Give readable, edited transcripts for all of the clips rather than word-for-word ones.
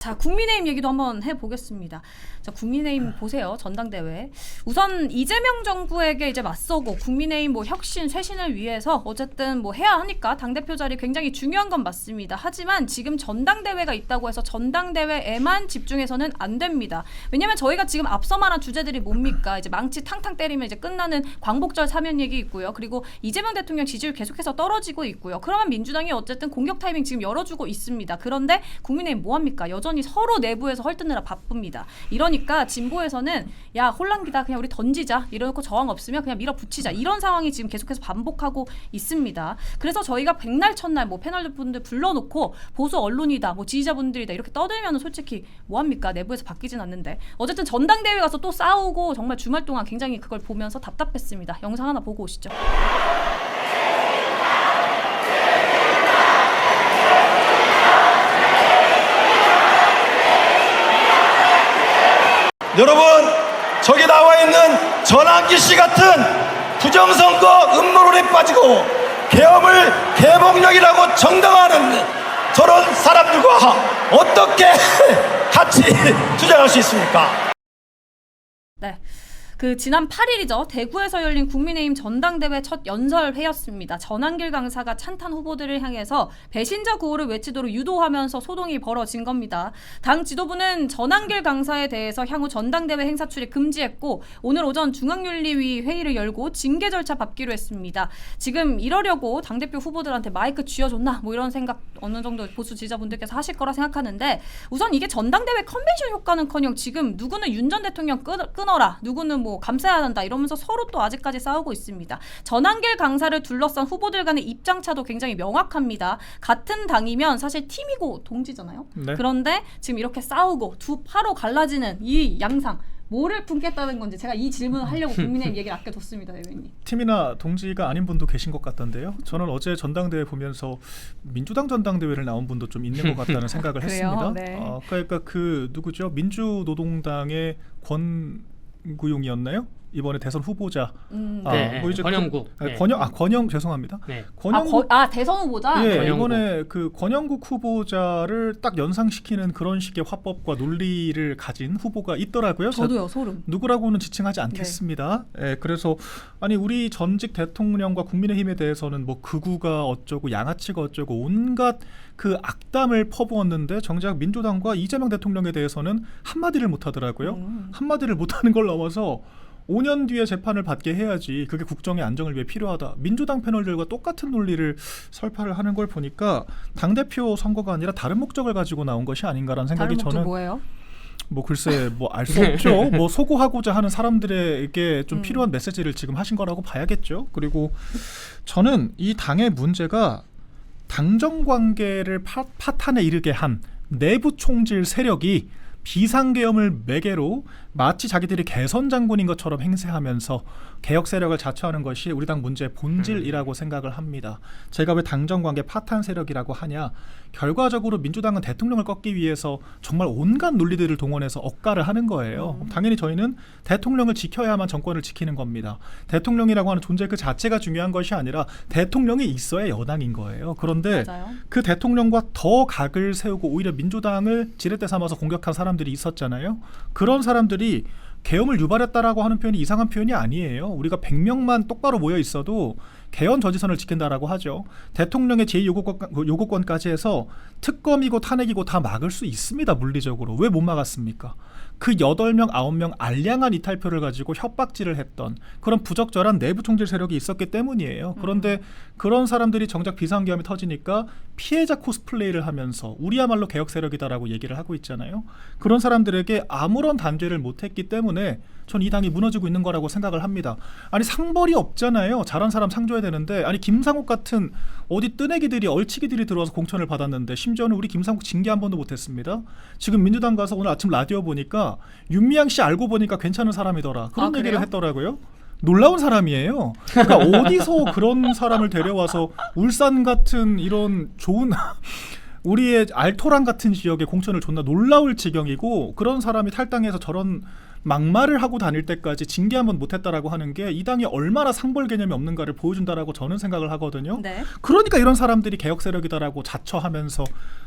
자, 국민의힘 얘기도 한번 해보겠습니다. 자, 국민의힘 보세요. 전당대회. 우선 이재명 정부에게 이제 맞서고 국민의힘 뭐 혁신, 쇄신을 위해서 어쨌든 뭐 해야 하니까 당대표 자리 굉장히 중요한 건 맞습니다. 하지만 지금 전당대회가 있다고 해서 전당대회에만 집중해서는 안 됩니다. 왜냐면 저희가 지금 앞서 말한 주제들이 뭡니까? 이제 망치 탕탕 때리면 이제 끝나는 광복절 사면 얘기 있고요. 그리고 이재명 대통령 지지율 계속해서 떨어지고 있고요. 그러면 민주당이 어쨌든 공격 타이밍 지금 열어주고 있습니다. 그런데 국민의힘 뭐합니까? 여전히 서로 내부에서 헐뜯느라 바쁩니다. 이러니까 진보에서는 야 혼란기다 그냥 우리 던지자 이러놓고 저항 없으면 그냥 밀어붙이자 이런 상황이 지금 계속해서 반복하고 있습니다. 그래서 저희가 백날 첫날 뭐 패널 분들 불러놓고 보수 언론이다 뭐 지지자분들이다 이렇게 떠들면 솔직히 뭐합니까? 내부에서 바뀌진 않는데 어쨌든 전당대회 가서 또 싸우고 정말 주말 동안 굉장히 그걸 보면서 답답했습니다. 영상 하나 보고 오시죠. 여러분, 저기 나와 있는 전환기 씨 같은 부정선거 음모론에 빠지고 계엄을 개복력이라고 정당화하는 저런 사람들과 어떻게 같이 투쟁할 수 있습니까? 네. 그 지난 8일이죠. 대구에서 열린 국민의힘 전당대회 첫 연설회였습니다. 전한길 강사가 찬탄 후보들을 향해서 배신자 구호를 외치도록 유도하면서 소동이 벌어진 겁니다. 당 지도부는 전한길 강사에 대해서 향후 전당대회 행사 출입 금지했고 오늘 오전 중앙윤리위 회의를 열고 징계 절차 밟기로 했습니다. 지금 이러려고 당대표 후보들한테 마이크 쥐어줬나? 뭐 이런 생각 어느 정도 보수 지지자분들께서 하실 거라 생각하는데 우선 이게 전당대회 컨벤션 효과는커녕 지금 누구는 윤 전 대통령 끊어라 누구는 뭐 감싸야 한다 이러면서 서로 또 아직까지 싸우고 있습니다. 전한길 강사를 둘러싼 후보들 간의 입장차도 굉장히 명확합니다. 같은 당이면 사실 팀이고 동지잖아요. 네. 그런데 지금 이렇게 싸우고 두 파로 갈라지는 이 양상 뭐를 품겠다는 건지 제가 이 질문을 하려고 국민의힘 얘기를 아껴뒀습니다. 대변인님. 팀이나 동지가 아닌 분도 계신 것 같던데요. 저는 어제 전당대회 보면서 민주당 전당대회를 나온 분도 좀 있는 것 같다는 생각을 했습니다. 네. 그러니까 그 누구죠? 민주노동당의 권구용이었나요? 이번에 대선 후보자. 네, 뭐 이제 권영국. 네. 권영 죄송합니다. 네. 권영국. 대선 후보자. 예, 권영국. 이번에 그 권영국 후보자를 딱 연상시키는 그런 식의 화법과 논리를 가진 후보가 있더라고요. 저도요, 소름. 누구라고는 지칭하지 않겠습니다. 네. 예, 그래서 아니 우리 전직 대통령과 국민의힘에 대해서는 뭐 극우가 어쩌고 양아치가 어쩌고 온갖 그 악담을 퍼부었는데 정작 민주당과 이재명 대통령에 대해서는 한마디를 못하더라고요. 한마디를 못하는 걸 넘어서 5년 뒤에 재판을 받게 해야지 그게 국정의 안정을 위해 필요하다. 민주당 패널들과 똑같은 논리를 설파를 하는 걸 보니까 당대표 선거가 아니라 다른 목적을 가지고 나온 것이 아닌가라는 생각이 다른 목적 저는 뭐예요? 뭐 글쎄 뭐 알 수 없죠. 뭐 소구하고자 하는 사람들에게 좀 필요한 메시지를 지금 하신 거라고 봐야겠죠. 그리고 저는 이 당의 문제가 당정 관계를 파탄에 이르게 한 내부 총질 세력이 비상계엄을 매개로 마치 자기들이 개선 장군인 것처럼 행세하면서 개혁 세력을 자처하는 것이 우리 당 문제의 본질이라고 생각을 합니다. 제가 왜 당정관계 파탄 세력이라고 하냐? 결과적으로 민주당은 대통령을 꺾기 위해서 정말 온갖 논리들을 동원해서 억가를 하는 거예요. 당연히 저희는 대통령을 지켜야만 정권을 지키는 겁니다. 대통령이라고 하는 존재 그 자체가 중요한 것이 아니라 대통령이 있어야 여당인 거예요. 그런데 맞아요. 그 대통령과 더 각을 세우고 오히려 민주당을 지렛대 삼아서 공격한 사람들이 있었잖아요. 그런 사람들이 계엄을 유발했다라고 하는 표현이 이상한 표현이 아니에요. 우리가 100명만 똑바로 모여 있어도 개헌 저지선을 지킨다라고 하죠. 대통령의 제2요구권까지 해서 특검이고 탄핵이고 다 막을 수 있습니다. 물리적으로. 왜 못 막았습니까? 그 8명, 9명 알량한 이탈표를 가지고 협박질을 했던 그런 부적절한 내부 총질 세력이 있었기 때문이에요. 그런데 그런 사람들이 정작 비상계엄이 터지니까 피해자 코스플레이를 하면서 우리야말로 개혁 세력이다라고 얘기를 하고 있잖아요. 그런 사람들에게 아무런 단죄를 못했기 때문에 전 이 당이 무너지고 있는 거라고 생각을 합니다. 아니 상벌이 없잖아요. 잘한 사람 상 줘야 되는데 아니 김상욱 같은 어디 뜨내기들이 얼치기들이 들어와서 공천을 받았는데 심지어는 우리 김상욱 징계 한 번도 못했습니다. 지금 민주당 가서 오늘 아침 라디오 보니까 윤미향 씨 알고 보니까 괜찮은 사람이더라. 그런 얘기를 그래요? 했더라고요. 놀라운 사람이에요. 그러니까 어디서 그런 사람을 데려와서 울산 같은 이런 좋은 우리의 알토란 같은 지역에 공천을 줬나 놀라울 지경이고 그런 사람이 탈당해서 저런 막말을 하고 다닐 때까지 징계 한번 못했다라고 하는 게 이 당이 얼마나 상벌 개념이 없는가를 보여준다라고 저는 생각을 하거든요. 네. 그러니까 이런 사람들이 개혁 세력이다라고 자처하면서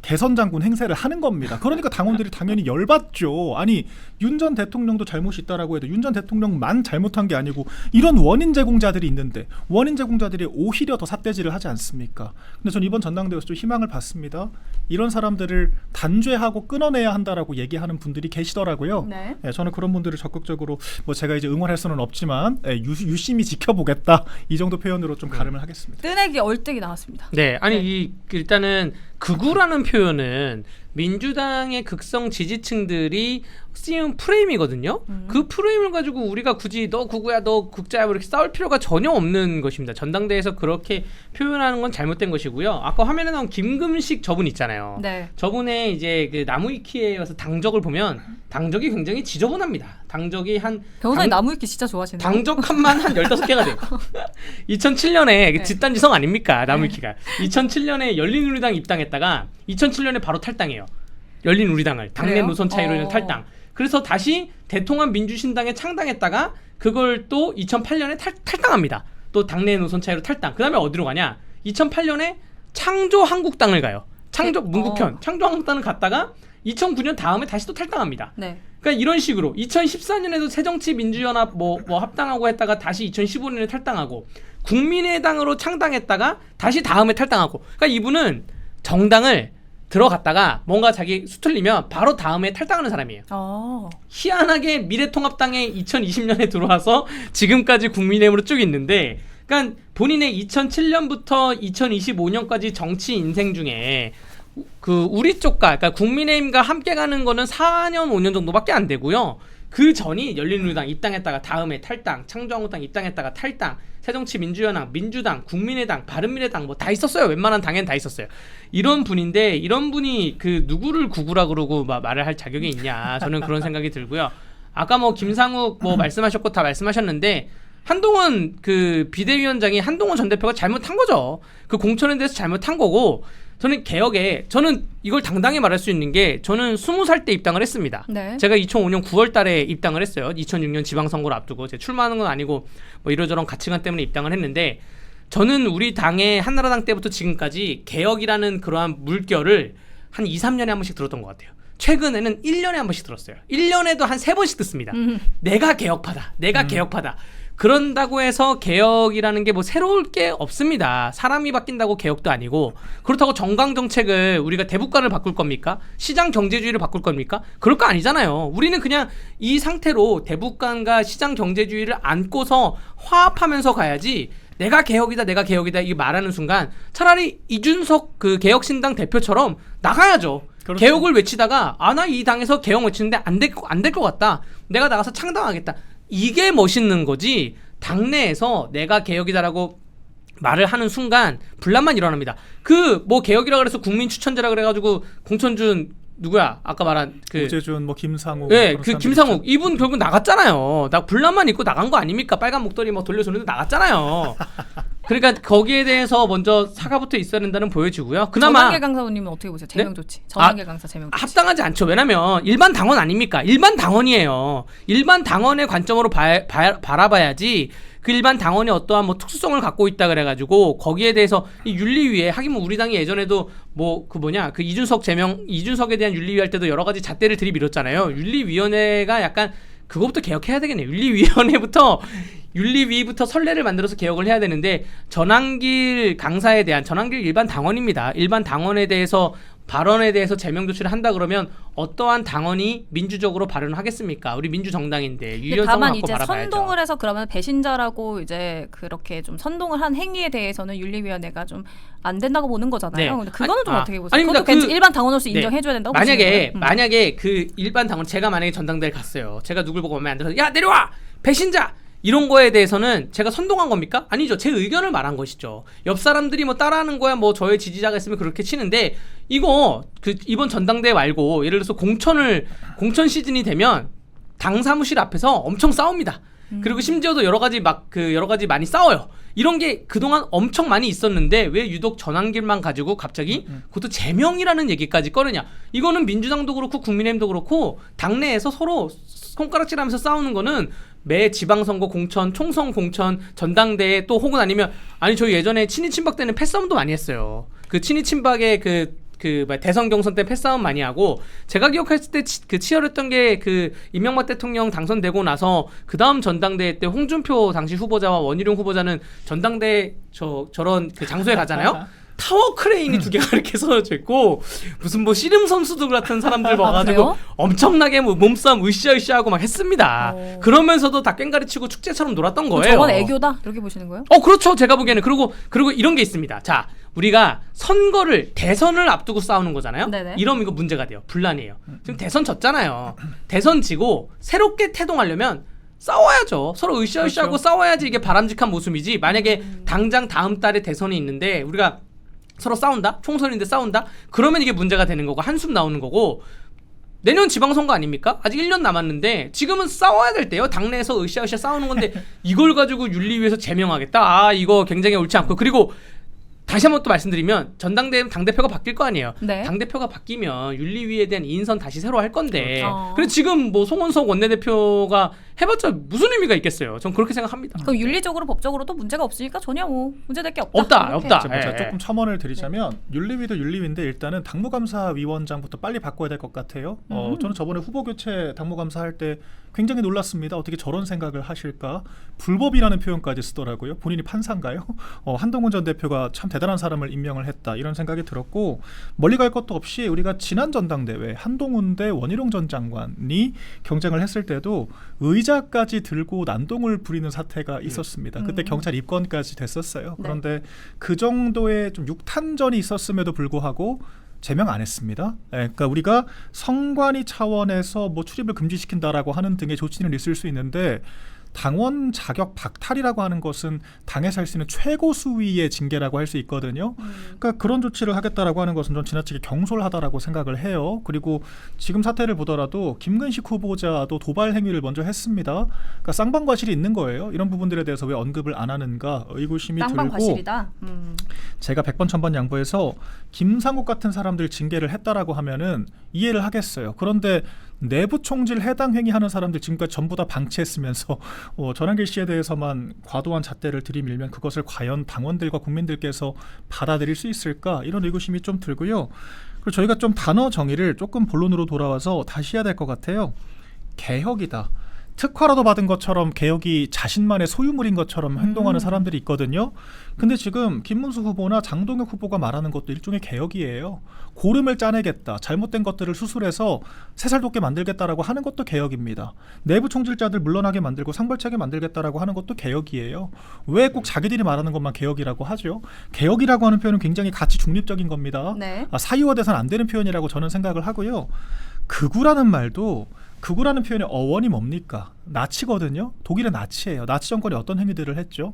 개선 장군 행세를 하는 겁니다. 그러니까 당원들이 당연히 열받죠. 아니 윤 전 대통령도 잘못이 있다라고 해도 윤 전 대통령만 잘못한 게 아니고 이런 원인 제공자들이 있는데 원인 제공자들이 오히려 더 삿대질을 하지 않습니까? 근데 전 이번 전당대회에서 좀 희망을 봤습니다. 이런 사람들을 단죄하고 끊어내야 한다라고 얘기하는 분들이 계시더라고요. 네. 예, 저는 그런 분들을 적극적으로 뭐 제가 이제 응원할 수는 없지만 유심히 지켜보겠다 이 정도 표현으로 좀 가름을 하겠습니다. 뜨내기 얼뜨기 나왔습니다. 네, 아니 일단은 극우라는 표현은 민주당의 극성 지지층들이 씌운 프레임이거든요. 그 프레임을 가지고 우리가 굳이 너 극우야 너 극자야 이렇게 싸울 필요가 전혀 없는 것입니다. 전당대회에서 그렇게 표현하는 건 잘못된 것이고요. 아까 화면에 나온 김금식 저분 있잖아요. 네. 저분의 이제 그 나무위키에 와서 당적을 보면 당적이 굉장히 지저분합니다. 당적이 한 변호사님 나무위키 진짜 좋아하시네요. 당적한만 한 15개가 돼요. 2007년에 네. 집단지성 아닙니까? 나무위키가. 2007년에 열린우리당 입당했다가 2007년에 바로 탈당해요. 열린우리당을. 당내 그래요? 노선 차이로 인해 탈당. 그래서 다시 대통합 민주신당에 창당했다가 그걸 또 2008년에 탈당합니다. 또 당내 노선 차이로 탈당. 그 다음에 어디로 가냐? 2008년에 창조한국당을 가요. 문국현. 창조한국당을 갔다가 2009년 다음에 다시 또 탈당합니다. 네. 그러니까 이런 식으로 2014년에도 새정치민주연합 뭐 합당하고 했다가 다시 2015년에 탈당하고 국민의당으로 창당했다가 다시 다음에 탈당하고 그러니까 이분은 정당을 들어갔다가 뭔가 자기 수틀리면 바로 다음에 탈당하는 사람이에요. 희한하게 미래통합당에 2020년에 들어와서 지금까지 국민의힘으로 쭉 있는데 그러니까 본인의 2007년부터 2025년까지 정치 인생 중에 그 우리 쪽과 그러니까 국민의힘과 함께 가는 거는 4년 5년 정도밖에 안 되고요. 그 전이 열린우리당 입당했다가 다음에 탈당, 창조한국당 입당했다가 탈당, 새정치민주연합, 민주당, 국민의당, 바른미래당 뭐 다 있었어요. 웬만한 당엔 다 있었어요. 이런 분인데 이런 분이 그 누구를 구구라 그러고 말을 할 자격이 있냐? 저는 그런 생각이 들고요. 아까 뭐 김상욱 뭐 말씀하셨고 다 말씀하셨는데 한동훈 그 비대위원장이 한동훈 전 대표가 잘못한 거죠. 그 공천에 대해서 잘못한 거고 저는 저는 이걸 당당히 말할 수 있는 게 저는 20살 때 입당을 했습니다. 네. 제가 2005년 9월 달에 입당을 했어요. 2006년 지방선거를 앞두고 제가 출마하는 건 아니고 뭐 이러저런 가치관 때문에 입당을 했는데 저는 우리 당의 한나라당 때부터 지금까지 개혁이라는 그러한 물결을 한 2, 3년에 한 번씩 들었던 것 같아요. 최근에는 1년에 한 번씩 들었어요. 1년에도 한 3번씩 듣습니다. 내가 개혁파다. 내가 개혁파다. 그런다고 해서 개혁이라는 게 뭐 새로울 게 없습니다. 사람이 바뀐다고 개혁도 아니고 그렇다고 정강 정책을 우리가 대북관을 바꿀 겁니까? 시장 경제주의를 바꿀 겁니까? 그럴 거 아니잖아요. 우리는 그냥 이 상태로 대북관과 시장 경제주의를 안고서 화합하면서 가야지 내가 개혁이다 이게 말하는 순간 차라리 이준석 그 개혁신당 대표처럼 나가야죠. 그렇죠. 개혁을 외치다가 나 이 당에서 개혁 외치는데 안 될 것 같다. 내가 나가서 창당하겠다. 이게 멋있는 거지 당내에서 내가 개혁이다라고 말을 하는 순간 분란만 일어납니다. 그 뭐 개혁이라 그래서 국민 추천제라 그래가지고 공천준 누구야 아까 말한 그 오재준 뭐 김상욱 그 김상욱 이분 결국 나갔잖아요. 나 분란만 있고 나간 거 아닙니까? 빨간 목도리 뭐 돌려주는데 나갔잖아요. 그러니까 거기에 대해서 먼저 사과부터 있어야 된다는 보여지고요. 그나마 전환계 강사님은 어떻게 보세요? 제명 조치. 전환계 강사 제명 조치. 합당하지 않죠. 왜냐면 일반 당원 아닙니까? 일반 당원이에요. 일반 당원의 관점으로 바라봐야지. 그 일반 당원이 어떠한 뭐 특수성을 갖고 있다 그래가지고 거기에 대해서 이 윤리위에 하긴 뭐 우리 당이 예전에도 뭐 그 이준석에 대한 윤리위 할 때도 여러 가지 잣대를 들이밀었잖아요. 윤리위원회가 약간 그거부터 개혁해야 되겠네요. 윤리위부터 선례를 만들어서 개혁을 해야 되는데 전환길 일반 당원입니다. 일반 당원에 대해서 발언에 대해서 제명 조치를 한다 그러면 어떠한 당원이 민주적으로 발언을 하겠습니까? 우리 민주정당인데 유연성을 다만 갖고 이제 바라봐야죠. 선동을 해서 그러면 배신자라고 이제 그렇게 좀 선동을 한 행위에 대해서는 윤리위원회가 좀 안 된다고 보는 거잖아요. 네. 근데 그거는 좀 어떻게 보세요? 아닙니다. 그것도 일반 당원으로서 인정해줘야 된다고 만약에 보시는 거예요? 만약에 그 일반 당원 제가 만약에 전당대회 갔어요. 제가 누굴 보고 마음에 안 들어서 야 내려와 배신자 이런 거에 대해서는 제가 선동한 겁니까? 아니죠. 제 의견을 말한 것이죠. 옆 사람들이 뭐 따라하는 거야 뭐 저의 지지자가 있으면 그렇게 치는데 이거 이번 전당대회 말고 예를 들어서 공천 시즌이 되면 당 사무실 앞에서 엄청 싸웁니다. 그리고 심지어도 여러 가지 많이 싸워요. 이런 게 그동안 엄청 많이 있었는데 왜 유독 전환길만 가지고 갑자기 그것도 제명이라는 얘기까지 꺼내냐. 이거는 민주당도 그렇고 국민의힘도 그렇고 당내에서 서로 손가락질하면서 싸우는 거는 매 지방선거 공천, 총선 공천, 전당대회 또 혹은 아니면 아니 저희 예전에 친이 친박 때는 패싸움도 많이 했어요. 그 친이 친박의 대선 경선 때 패싸움 많이 하고 제가 기억했을 때 그 치열했던 게 그 이명박 대통령 당선되고 나서 그 다음 전당대회 때 홍준표 당시 후보자와 원희룡 후보자는 전당대회 저런 그 장소에 가잖아요. 타워 크레인이 두 개가 이렇게 서져 있고 무슨 뭐 씨름 선수들 같은 사람들 와가지고 그래요? 엄청나게 뭐 몸싸움 으쌰으쌰하고 막 했습니다. 그러면서도 다 꽹가리 치고 축제처럼 놀았던 거예요. 저건 애교다 이렇게 보시는 거예요? 그렇죠. 제가 보기에는 그리고 이런 게 있습니다. 자, 우리가 대선을 앞두고 싸우는 거잖아요. 네네. 이러면 이거 문제가 돼요. 분란이에요. 지금 대선 졌잖아요. 대선 지고 새롭게 태동하려면 싸워야죠. 서로 으쌰으쌰하고 그렇죠. 싸워야지 이게 바람직한 모습이지. 만약에 당장 다음 달에 대선이 있는데 우리가 서로 싸운다? 총선인데 싸운다? 그러면 이게 문제가 되는 거고 한숨 나오는 거고 내년 지방선거 아닙니까? 아직 1년 남았는데 지금은 싸워야 될 때요. 당내에서 으쌰으쌰 싸우는 건데 이걸 가지고 윤리위에서 제명하겠다. 이거 굉장히 옳지 않고 그리고 다시 한번 또 말씀드리면 전당대회 당대표가 바뀔 거 아니에요. 네. 당대표가 바뀌면 윤리위에 대한 인선 다시 새로 할 건데 그렇죠. 그래 지금 뭐 송원석 원내대표가 해봤자 무슨 의미가 있겠어요. 전 그렇게 생각합니다. 그 윤리적으로 법적으로도 문제가 없으니까 전혀 뭐 문제될 게 없다. 없다. 제가 예. 조금 첨언을 드리자면 윤리위도 윤리위인데 일단은 당무감사위원장부터 빨리 바꿔야 될 것 같아요. 저는 저번에 후보 교체 당무감사 할 때 굉장히 놀랐습니다. 어떻게 저런 생각을 하실까? 불법이라는 표현까지 쓰더라고요. 본인이 판사인가요? 한동훈 전 대표가 참 대단한 사람을 임명을 했다 이런 생각이 들었고 멀리 갈 것도 없이 우리가 지난 전당대회 한동훈 대 원희룡 전 장관이 경쟁을 했을 때도 의자까지 들고 난동을 부리는 사태가 있었습니다. 그때 경찰 입건까지 됐었어요. 그런데 그 정도의 좀 육탄전이 있었음에도 불구하고 제명 안 했습니다. 그러니까 우리가 선관위 차원에서 뭐 출입을 금지시킨다라고 하는 등의 조치는 있을 수 있는데 당원 자격 박탈이라고 하는 것은 당에서 할 수 있는 최고 수위의 징계라고 할 수 있거든요. 그러니까 그런 조치를 하겠다라고 하는 것은 좀 지나치게 경솔하다라고 생각을 해요. 그리고 지금 사태를 보더라도 김근식 후보자도 도발 행위를 먼저 했습니다. 그러니까 쌍방과실이 있는 거예요. 이런 부분들에 대해서 왜 언급을 안 하는가 의구심이 들고 쌍방과실이다. 제가 100번 1000번 양보해서 김상욱 같은 사람들 징계를 했다라고 하면은 이해를 하겠어요. 그런데 내부 총질 해당 행위하는 사람들 지금까지 전부 다 방치했으면서 전환길 씨에 대해서만 과도한 잣대를 들이밀면 그것을 과연 당원들과 국민들께서 받아들일 수 있을까 이런 의구심이 좀 들고요. 그리고 저희가 좀 단어 정의를 조금 본론으로 돌아와서 다시 해야 될 것 같아요. 개혁이다. 특화라도 받은 것처럼 개혁이 자신만의 소유물인 것처럼 행동하는 사람들이 있거든요. 근데 지금 김문수 후보나 장동혁 후보가 말하는 것도 일종의 개혁이에요. 고름을 짜내겠다. 잘못된 것들을 수술해서 새살 돋게 만들겠다라고 하는 것도 개혁입니다. 내부 총질자들 물러나게 만들고 상벌차게 만들겠다라고 하는 것도 개혁이에요. 왜 꼭 자기들이 말하는 것만 개혁이라고 하죠? 개혁이라고 하는 표현은 굉장히 가치 중립적인 겁니다. 네. 사유화돼서는 안 되는 표현이라고 저는 생각을 하고요. 극우라는 말도 극우라는 표현의 어원이 뭡니까? 나치거든요. 독일의 나치예요. 나치 정권이 어떤 행위들을 했죠?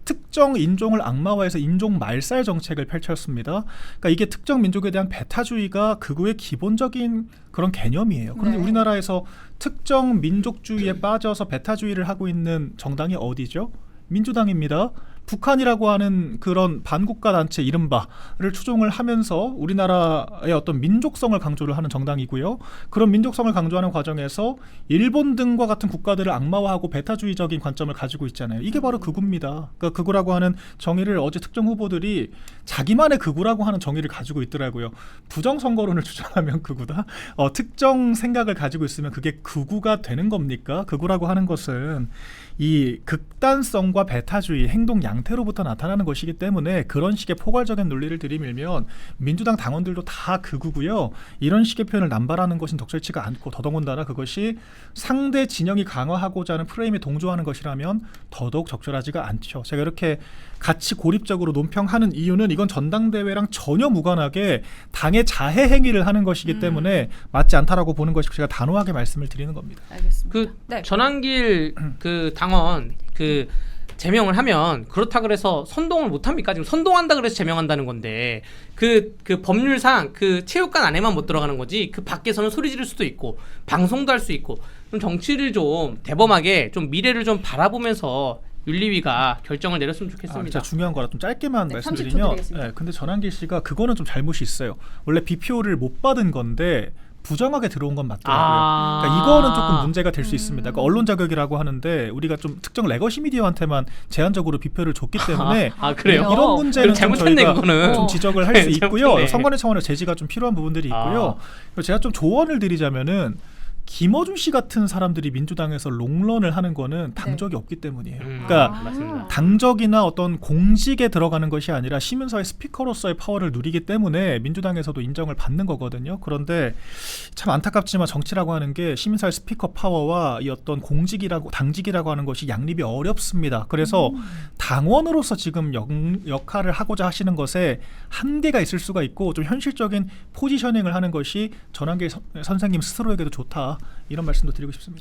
특정 인종을 악마화해서 인종 말살 정책을 펼쳤습니다. 그러니까 이게 특정 민족에 대한 배타주의가 극우의 기본적인 그런 개념이에요. 그런데 네. 우리나라에서 특정 민족주의에 빠져서 배타주의를 하고 있는 정당이 어디죠? 민주당입니다. 북한이라고 하는 그런 반국가 단체 이른바를 추종을 하면서 우리나라의 어떤 민족성을 강조를 하는 정당이고요. 그런 민족성을 강조하는 과정에서 일본 등과 같은 국가들을 악마화하고 배타주의적인 관점을 가지고 있잖아요. 이게 바로 극우입니다. 그러니까 극우라고 하는 정의를 어제 특정 후보들이 자기만의 극우라고 하는 정의를 가지고 있더라고요. 부정선거론을 주장하면 극우다. 특정 생각을 가지고 있으면 그게 극우가 되는 겁니까? 극우라고 하는 것은 이 극단성과 배타주의, 행동 양태로부터 나타나는 것이기 때문에 그런 식의 포괄적인 논리를 들이밀면 민주당 당원들도 다 극우고요. 이런 식의 표현을 남발하는 것은 적절치가 않고 더더군다나 그것이 상대 진영이 강화하고자 하는 프레임에 동조하는 것이라면 더더욱 적절하지가 않죠. 제가 이렇게 같이 고립적으로 논평하는 이유는 이건 전당대회랑 전혀 무관하게 당의 자해 행위를 하는 것이기 때문에 맞지 않다라고 보는 것이고 제가 단호하게 말씀을 드리는 겁니다. 알겠습니다. 그 네. 전환길 그 당원 그 제명을 하면 그렇다 그래서 선동을 못 합니까? 지금 선동한다 그래서 제명한다는 건데 그 법률상 그 체육관 안에만 못 들어가는 거지 그 밖에서는 소리 지를 수도 있고 방송도 할 수 있고 좀 정치를 좀 대범하게 좀 미래를 좀 바라보면서 윤리위가 결정을 내렸으면 좋겠습니다. 진짜 중요한 거라 좀 짧게만 네, 30초 말씀드리면, 드리겠습니다. 근데 전한길 씨가 그거는 좀 잘못이 있어요. 원래 비표를 못 받은 건데 부정하게 들어온 건 맞더라고요. 그러니까 이거는 조금 문제가 될 수 있습니다. 그러니까 언론 자격이라고 하는데 우리가 좀 특정 레거시 미디어한테만 제한적으로 비표를 줬기 때문에 그래요? 이런 문제는 그럼 좀 잘못했네, 저희가 그거는. 좀 지적을 할 수 있고요. 잘못했네. 선관위 차원에서 제지가 좀 필요한 부분들이 있고요. 그리고 제가 좀 조언을 드리자면은 김어준 씨 같은 사람들이 민주당에서 롱런을 하는 거는 당적이 없기 때문이에요. 그러니까 맞습니다. 당적이나 어떤 공직에 들어가는 것이 아니라 시민사회 스피커로서의 파워를 누리기 때문에 민주당에서도 인정을 받는 거거든요. 그런데 참 안타깝지만 정치라고 하는 게 시민사회 스피커 파워와 이 어떤 공직이라고 당직이라고 하는 것이 양립이 어렵습니다. 그래서 당원으로서 지금 역할을 하고자 하시는 것에 한계가 있을 수가 있고 좀 현실적인 포지셔닝을 하는 것이 전한길 선생님 스스로에게도 좋다. 이런 말씀도 드리고 싶습니다.